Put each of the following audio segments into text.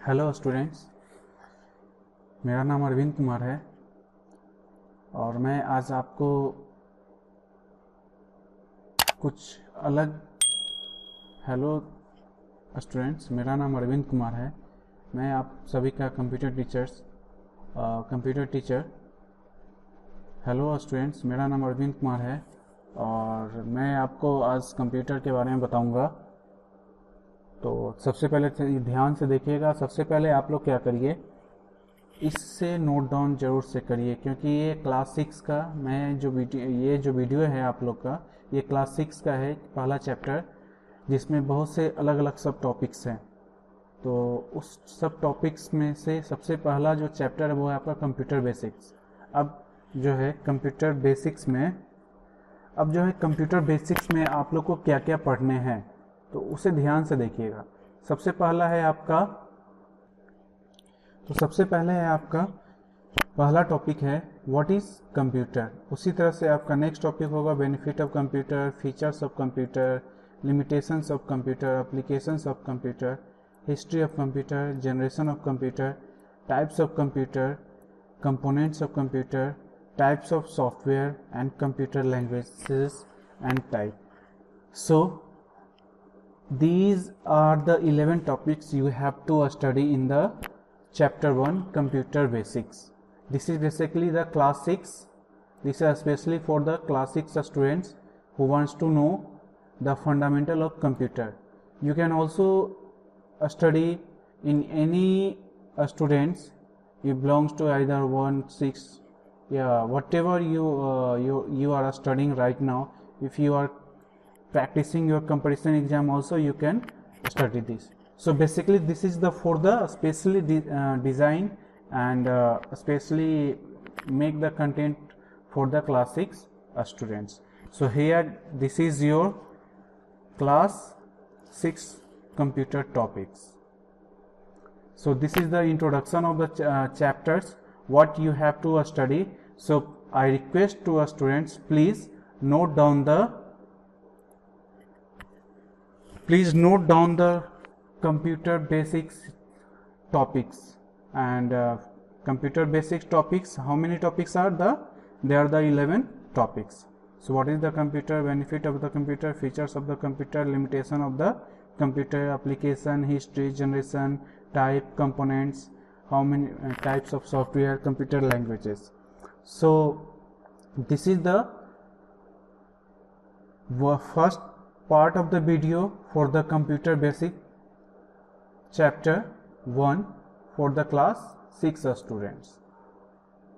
Hello students, मेरा नाम अरविंद कुमार है और मैं आज आपको कुछ अलग हेलो स्टूडेंट्स, मेरा नाम अरविंद कुमार है। मैं आप सभी का कंप्यूटर टीचर। हेलो स्टूडेंट्स, मेरा नाम अरविंद कुमार है और मैं आपको आज कंप्यूटर के बारे में बताऊंगा। तो सबसे पहले ध्यान से देखिएगा। सबसे पहले आप लोग क्या करिए, इससे नोट डाउन जरूर से करिए, क्योंकि ये क्लास 6 का ये जो वीडियो है आप लोग का, ये क्लास 6 का है, पहला चैप्टर, जिसमें बहुत से अलग अलग सब टॉपिक्स हैं। तो उस सब टॉपिक्स में से सबसे पहला जो चैप्टर है वो है आपका कंप्यूटर बेसिक्स। अब जो है कंप्यूटर बेसिक्स में आप लोग को क्या क्या पढ़ने हैं, तो उसे ध्यान से देखिएगा। सबसे पहले है आपका पहला टॉपिक है व्हाट इज कंप्यूटर। उसी तरह से आपका नेक्स्ट टॉपिक होगा benefit of computer, features of computer, limitations of computer, applications of computer, history of computer, generation of computer, types of computer, components of computer, types of software and computer languages and type. So these are the 11 topics you have to study in the chapter 1 computer basics. This is basically the class 6. This is especially for the class 6 students who wants to know the fundamental of computer. You can also study in any students you belongs to either 1 6, whatever you are studying right now. If you are practicing your comparison exam also, you can study this. So basically this is for the specially design and especially make the content for the class 6 students. So here this is your class 6 computer topics. So this is the introduction of the chapters what you have to study. So I request to students, please note down the computer basics topics. And computer basics topics, how many topics are there are the 11 topics. So what is the computer, benefit of the computer, features of the computer, limitation of the computer, application, history, generation, type, components, how many types of software, computer languages. So this is the first part of the video for the computer basic chapter 1 for the class 6 students.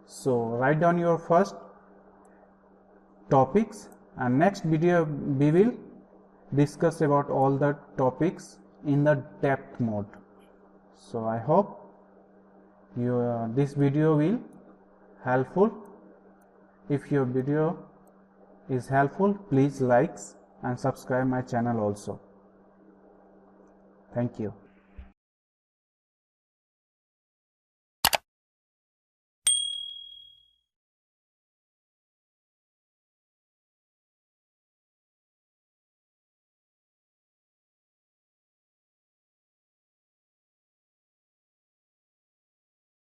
So write down your first topics, and next video we will discuss about all the topics in the depth mode. So I hope this video will helpful. If your video is helpful, please like and subscribe my channel also. Thank you.